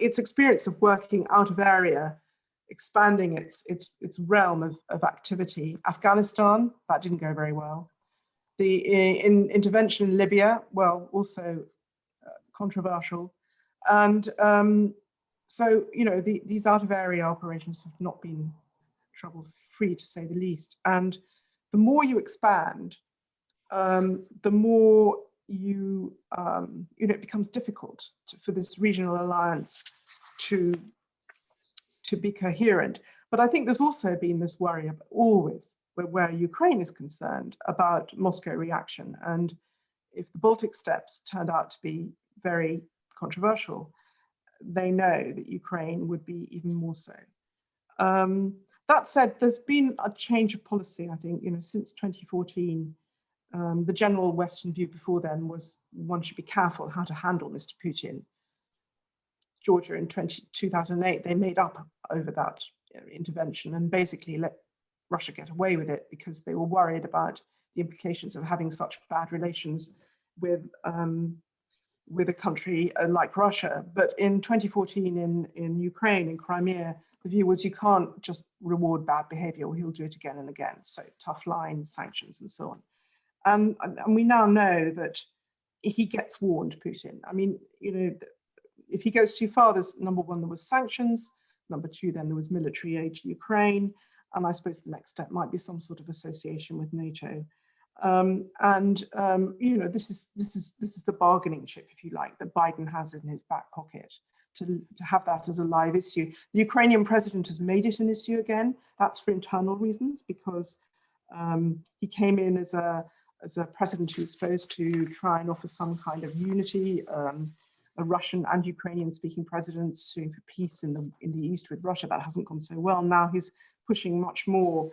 S2: its experience of working out of area, expanding its realm of activity. Afghanistan, that didn't go very well. The intervention in Libya, well, also controversial. And so, these out of area operations have not been trouble-free, to say the least. And the more you expand, the more it becomes difficult for this regional alliance to be coherent. But I think there's also been this worry always where Ukraine is concerned about Moscow reaction. And if the Baltic steps turned out to be very controversial, they know that Ukraine would be even more so. That said, there's been a change of policy, I think, since 2014. The general Western view before then was one should be careful how to handle Mr. Putin. Georgia in 2008, they made up over that intervention and basically let Russia get away with it because they were worried about the implications of having such bad relations with a country like Russia. But in 2014 in Ukraine, in Crimea, the view was you can't just reward bad behavior or he'll do it again and again. So tough line, sanctions and so on. And we now know that he gets warned, Putin. I mean, if he goes too far, there's number one, there was sanctions. Number two, then there was military aid to Ukraine. And I suppose the next step might be some sort of association with NATO. This is the bargaining chip, if you like, that Biden has in his back pocket to have that as a live issue. The Ukrainian president has made it an issue again. That's for internal reasons, because he came in as a president who's supposed to try and offer some kind of unity, a Russian and Ukrainian speaking president suing for peace in the East with Russia. That hasn't gone so well. Now he's pushing much more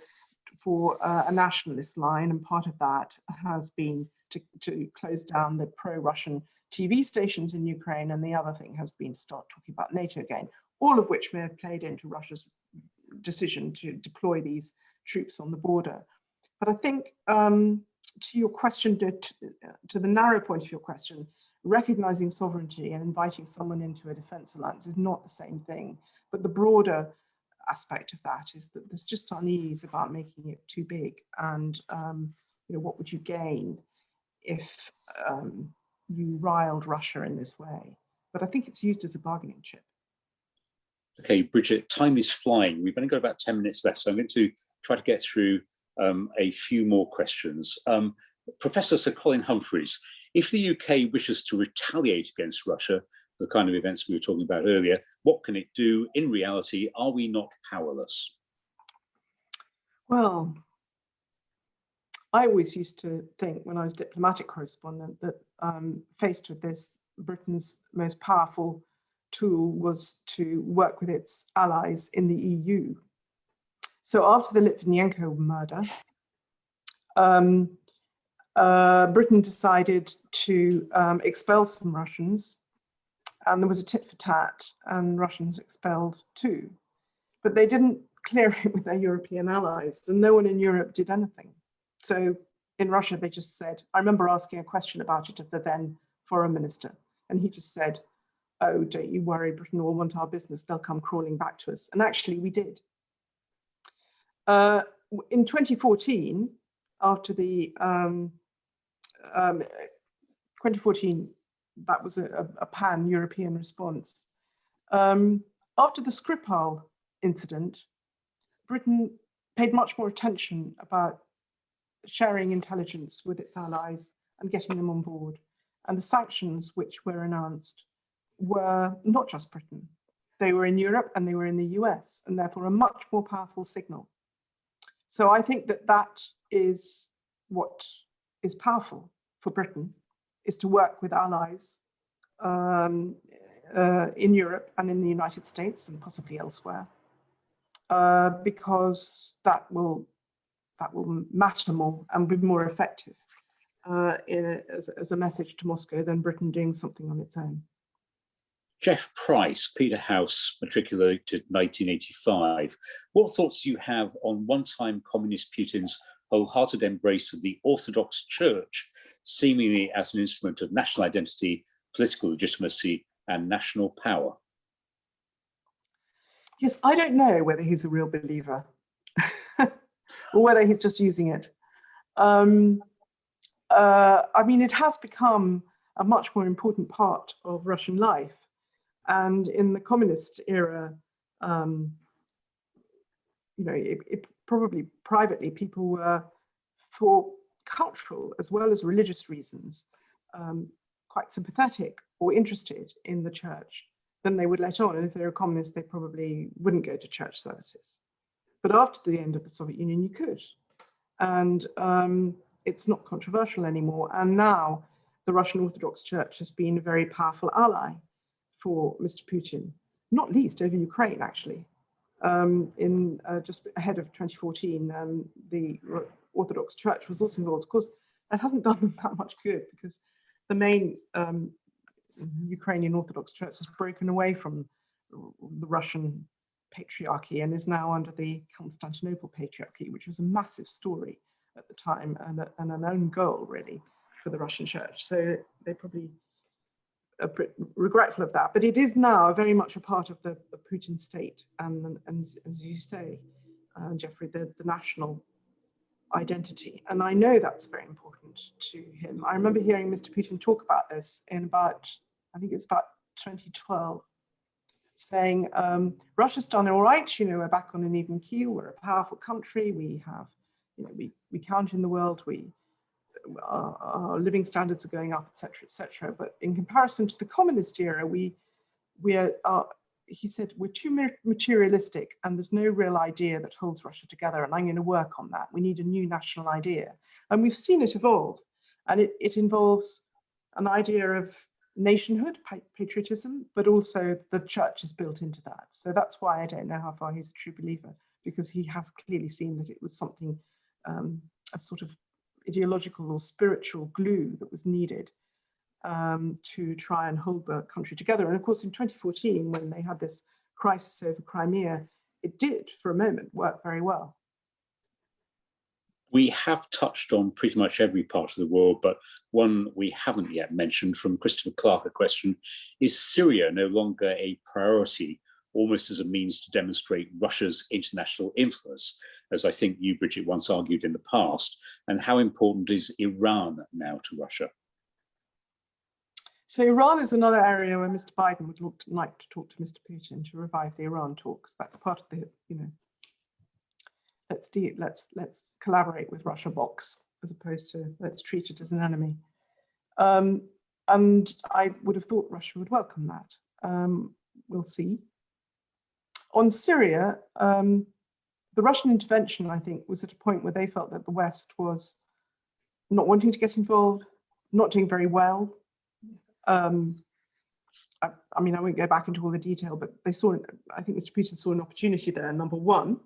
S2: for a nationalist line, and part of that has been to close down the pro-Russian TV stations in Ukraine, and the other thing has been to start talking about NATO again, all of which may have played into Russia's decision to deploy these troops on the border. But I think to your question, to the narrow point of your question, recognizing sovereignty and inviting someone into a defense alliance is not the same thing. But the broader aspect of that is that there's just unease about making it too big, and what would you gain if you riled Russia in this way? But I think it's used as a bargaining chip.
S1: Okay, Bridget, time is flying. We've only got about 10 minutes left, so I'm going to try to get through a few more questions. Professor Sir Colin Humphreys, if the UK wishes to retaliate against Russia, the kind of events we were talking about earlier, what can it do? In reality, are we not powerless?
S2: Well, I always used to think when I was diplomatic correspondent that faced with this, Britain's most powerful tool was to work with its allies in the EU. So after the Litvinenko murder, Britain decided to expel some Russians, and there was a tit for tat, and Russians expelled too. But they didn't clear it with their European allies, and no one in Europe did anything. So in Russia, they just said, I remember asking a question about it of the then foreign minister, and he just said, oh, don't you worry, Britain will want our business, they'll come crawling back to us. And actually we did. In 2014, after the 2014, that was a pan-European response. After the Skripal incident, Britain paid much more attention about sharing intelligence with its allies and getting them on board. And the sanctions which were announced were not just Britain. They were in Europe and they were in the US, and therefore a much more powerful signal. So I think that is what is powerful for Britain, is to work with allies in Europe and in the United States and possibly elsewhere, because that will matter more and be more effective as a message to Moscow than Britain doing something on its own.
S1: Jeff Price, Peterhouse, matriculated 1985. What thoughts do you have on one-time communist Putin's wholehearted embrace of the Orthodox Church, seemingly as an instrument of national identity, political legitimacy, and national power?
S2: Yes, I don't know whether he's a real believer or whether he's just using it. I mean, it has become a much more important part of Russian life. And in the communist era, it probably privately people were, for cultural as well as religious reasons, quite sympathetic or interested in the church. Then they would let on. And if they were communists, they probably wouldn't go to church services. But after the end of the Soviet Union, you could. And it's not controversial anymore. And now the Russian Orthodox Church has been a very powerful ally for Mr. Putin, not least over Ukraine, actually. Just ahead of 2014, the Orthodox Church was also involved. Of course, that hasn't done them that much good, because the main Ukrainian Orthodox Church has broken away from the Russian patriarchy and is now under the Constantinople patriarchy, which was a massive story at the time and an own goal, really, for the Russian church. So they probably are regretful of that. But it is now very much a part of the Putin state. And as you say, Jeffrey, the national identity. And I know that's very important to him. I remember hearing Mr. Putin talk about this in about, I think it's about 2012, saying Russia's done all right, we're back on an even keel, we're a powerful country, we have, we count in the world, our living standards are going up, etc., etc. But in comparison to the communist era, he said, we're too materialistic and there's no real idea that holds Russia together, and I'm going to work on that. We need a new national idea. And we've seen it evolve, and it involves an idea of nationhood, patriotism, but also the church is built into that. So that's why I don't know how far he's a true believer, because he has clearly seen that it was something, a sort of ideological or spiritual glue that was needed to try and hold the country together. And of course, in 2014, when they had this crisis over Crimea, it did, for a moment, work very well.
S1: We have touched on pretty much every part of the world, but one we haven't yet mentioned from Christopher Clark, a question: is Syria no longer a priority, almost as a means to demonstrate Russia's international influence, as I think you, Bridget, once argued in the past? And how important is Iran now to Russia?
S2: So Iran is another area where Mr. Biden would like to talk to Mr. Putin to revive the Iran talks. That's part of the, let's collaborate with Russia box, as opposed to let's treat it as an enemy. And I would have thought Russia would welcome that. We'll see. On Syria, the Russian intervention, I think, was at a point where they felt that the West was not wanting to get involved, not doing very well. I mean, I won't go back into all the detail, but I think Mr. Putin saw an opportunity there, number one,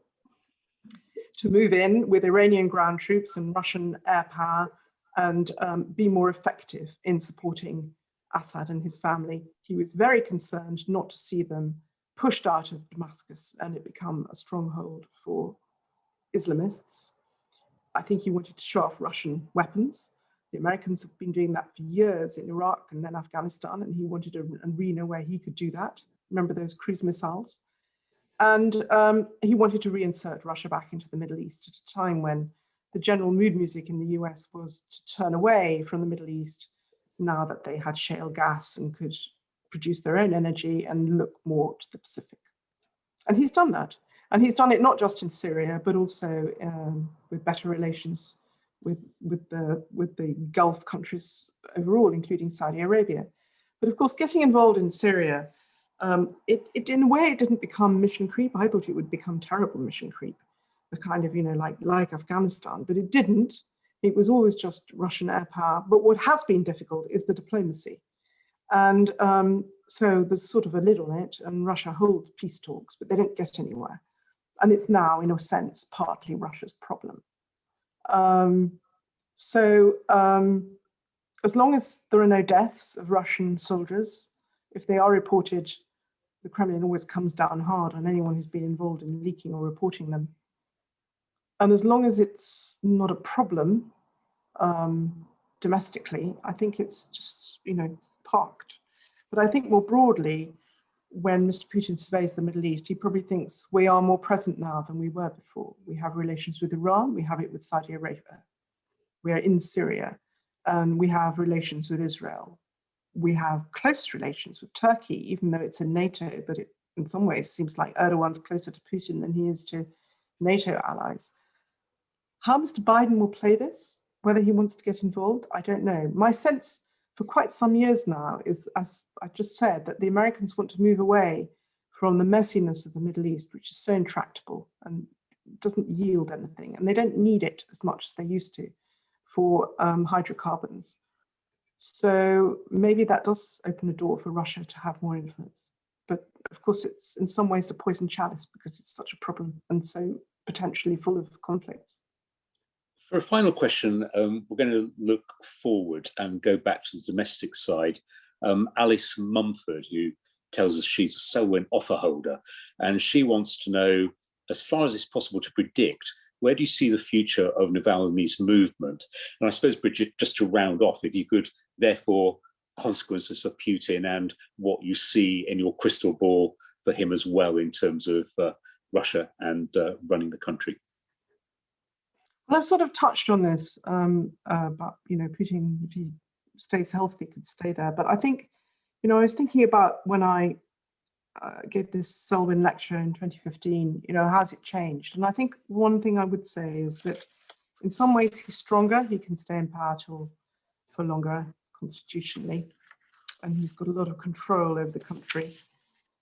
S2: to move in with Iranian ground troops and Russian air power and be more effective in supporting Assad and his family. He was very concerned not to see them pushed out of Damascus and it become a stronghold for Islamists. I think he wanted to show off Russian weapons. The Americans have been doing that for years in Iraq and then Afghanistan, and he wanted an arena where he could do that. Remember those cruise missiles? And he wanted to reinsert Russia back into the Middle East at a time when the general mood music in the US was to turn away from the Middle East now that they had shale gas and could produce their own energy and look more to the Pacific. And he's done that. And he's done it not just in Syria, but also with better relations with the Gulf countries overall, including Saudi Arabia. But of course, getting involved in Syria, it in a way, it didn't become mission creep. I thought it would become terrible mission creep, the kind of, like Afghanistan, but it didn't. It was always just Russian air power. But what has been difficult is the diplomacy. And so there's sort of a lid on it, and Russia holds peace talks, but they don't get anywhere. And it's now, in a sense, partly Russia's problem. As long as there are no deaths of Russian soldiers, if they are reported, the Kremlin always comes down hard on anyone who's been involved in leaking or reporting them. And as long as it's not a problem domestically, I think it's just, parked. But I think more broadly, when Mr. Putin surveys the Middle East, he probably thinks we are more present now than we were before. We have relations with Iran, we have it with Saudi Arabia, we are in Syria, and we have relations with Israel. We have close relations with Turkey, even though it's in NATO, but it in some ways seems like Erdogan's closer to Putin than he is to NATO allies. How Mr. Biden will play this, whether he wants to get involved, I don't know. My sense for quite some years now is, as I just said, that the Americans want to move away from the messiness of the Middle East, which is so intractable and doesn't yield anything. And they don't need it as much as they used to for hydrocarbons. So maybe that does open a door for Russia to have more influence. But of course, it's in some ways a poison chalice because it's such a problem and so potentially full of conflicts.
S1: For a final question, we're going to look forward and go back to the domestic side. Alice Mumford, who tells us she's a Selwyn offer holder, and she wants to know, as far as it's possible to predict, where do you see the future of Navalny's movement? And I suppose, Bridget, just to round off, if you could, therefore, consequences for Putin and what you see in your crystal ball for him as well in terms of Russia and running the country.
S2: Well, I've sort of touched on this, but Putin, if he stays healthy, could stay there. But I think, I was thinking about when I gave this Selwyn lecture in 2015, how's it changed? And I think one thing I would say is that in some ways he's stronger. He can stay in power for longer constitutionally, and he's got a lot of control over the country.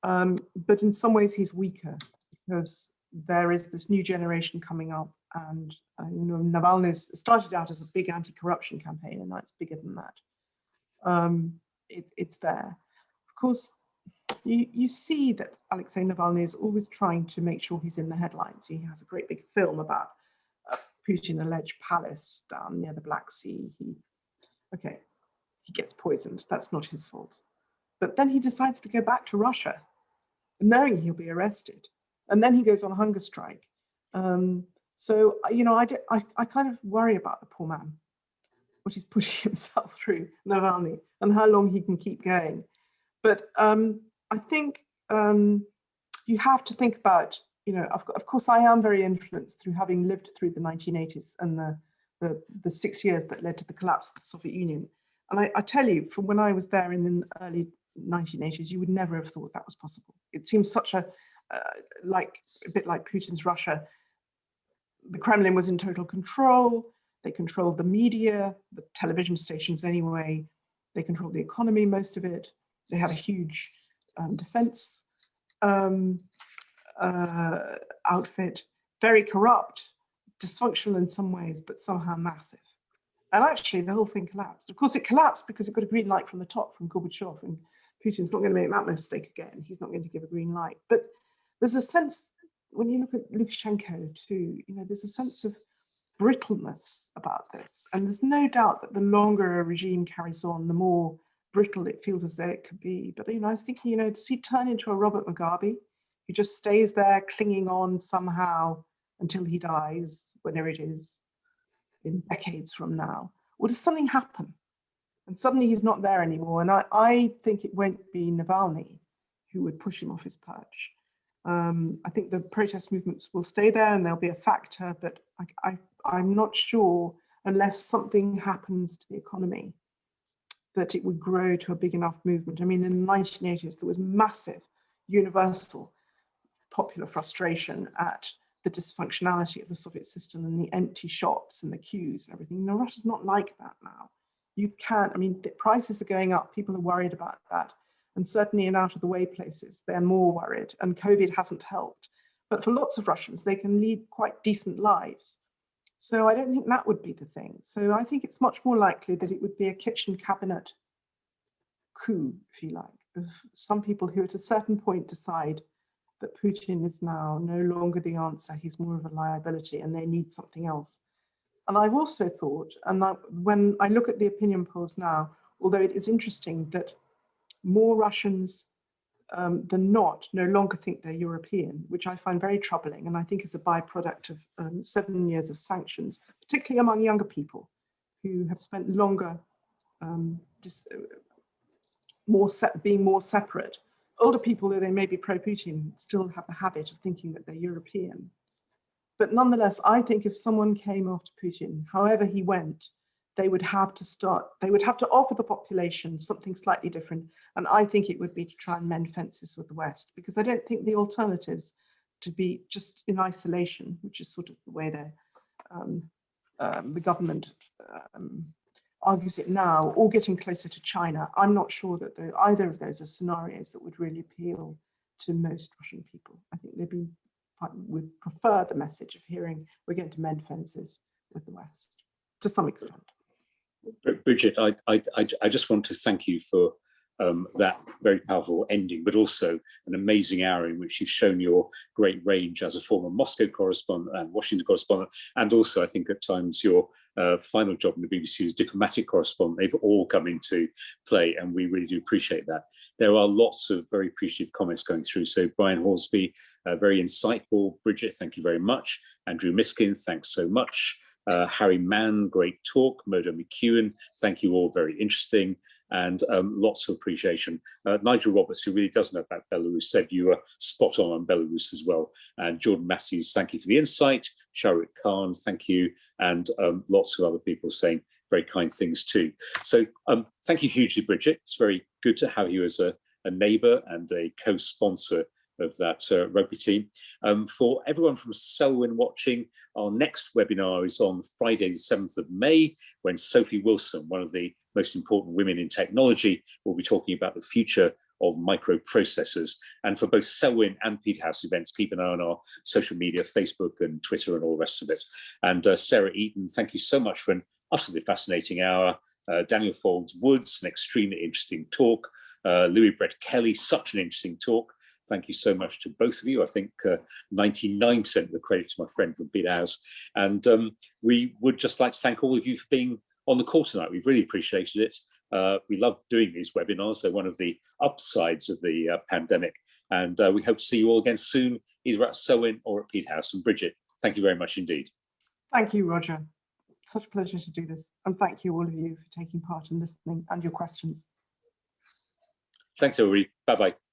S2: But in some ways he's weaker because there is this new generation coming up, and Navalny's started out as a big anti-corruption campaign, and now it's bigger than that. It's there. Of course, you see that Alexei Navalny is always trying to make sure he's in the headlines. He has a great big film about Putin alleged palace down near the Black Sea. He gets poisoned. That's not his fault. But then he decides to go back to Russia, knowing he'll be arrested. And then he goes on a hunger strike. So, I kind of worry about the poor man, what he's pushing himself through, Navalny, and how long he can keep going. But I think you have to think about, of course, I am very influenced through having lived through the 1980s and the 6 years that led to the collapse of the Soviet Union. And I tell you, from when I was there in the early 1980s, you would never have thought that was possible. It seems such a bit like Putin's Russia. The Kremlin was in total control. They controlled the media, the television stations anyway. They controlled the economy, most of it. They had a huge defense outfit, very corrupt, dysfunctional in some ways, but somehow massive. And actually, the whole thing collapsed. Of course, it collapsed because it got a green light from the top, from Gorbachev, and Putin's not going to make that mistake again. He's not going to give a green light. But there's a sense, when you look at Lukashenko too, there's a sense of brittleness about this. And there's no doubt that the longer a regime carries on, the more brittle it feels as though it could be. But, I was thinking, does he turn into a Robert Mugabe who just stays there clinging on somehow until he dies, whenever it is, in decades from now? Or does something happen? And suddenly he's not there anymore. And I think it won't be Navalny who would push him off his perch. I think the protest movements will stay there and they'll be a factor, but I'm not sure, unless something happens to the economy, that it would grow to a big enough movement. I mean, in the 1980s, there was massive, universal, popular frustration at the dysfunctionality of the Soviet system and the empty shops and the queues and everything. Russia's not like that now. You can't, the prices are going up. People are worried about that. And certainly in out of the way places, they're more worried, and COVID hasn't helped. But for lots of Russians, they can lead quite decent lives. So I don't think that would be the thing. So I think it's much more likely that it would be a kitchen cabinet coup, if you like, of some people who at a certain point decide that Putin is now no longer the answer, he's more of a liability, and they need something else. And I've also thought, and when I look at the opinion polls now, although it is interesting that more Russians than not no longer think they're European, which I find very troubling, and I think is a byproduct of 7 years of sanctions, particularly among younger people who have spent longer being more separate. Older people, though they may be pro-Putin, still have the habit of thinking that they're European. But nonetheless, I think if someone came after Putin, however he went, they would have to offer the population something slightly different. And I think it would be to try and mend fences with the West, because I don't think the alternatives to be just in isolation, which is sort of the way the government argues it now, or getting closer to China. I'm not sure that either of those are scenarios that would really appeal to most Russian people. I think would prefer the message of hearing we're going to mend fences with the West to some extent.
S1: Bridget, I just want to thank you for that very powerful ending, but also an amazing hour in which you've shown your great range as a former Moscow correspondent and Washington correspondent, and also I think at times your final job in the BBC as diplomatic correspondent. They've all come into play, and we really do appreciate that. There are lots of very appreciative comments going through. So Brian Horsby, very insightful. Bridget, thank you very much. Andrew Miskin, thanks so much. Harry Mann, great talk. Modo McEwen, thank you all, very interesting. and lots of appreciation. Nigel Roberts, who really does know about Belarus, said you were spot on Belarus as well. And Jordan Matthews, thank you for the insight. Shahrukh Khan, thank you. And lots of other people saying very kind things too. So thank you hugely, Bridget. It's very good to have you as a neighbour and a co-sponsor of that rugby team. For everyone from Selwyn watching, our next webinar is on Friday the 7th of May, when Sophie Wilson, one of the most important women in technology, will be talking about the future of microprocessors. And for both Selwyn and Peterhouse events, keep an eye on our social media, Facebook and Twitter and all the rest of it. And Sarah Eaton, thank you so much for an utterly fascinating hour. Daniel Folds Woods, an extremely interesting talk. Louis Brett Kelly, such an interesting talk. Thank you so much to both of you. I think 99% of the credit to my friend from Peterhouse. And we would just like to thank all of you for being on the call tonight. We've really appreciated it. We love doing these webinars. They're one of the upsides of the pandemic. And we hope to see you all again soon, either at Selwyn or at Peterhouse. And Bridget, thank you very much indeed.
S2: Thank you, Roger. Such a pleasure to do this. And thank you all of you for taking part in listening and your questions.
S1: Thanks, everybody. Bye-bye.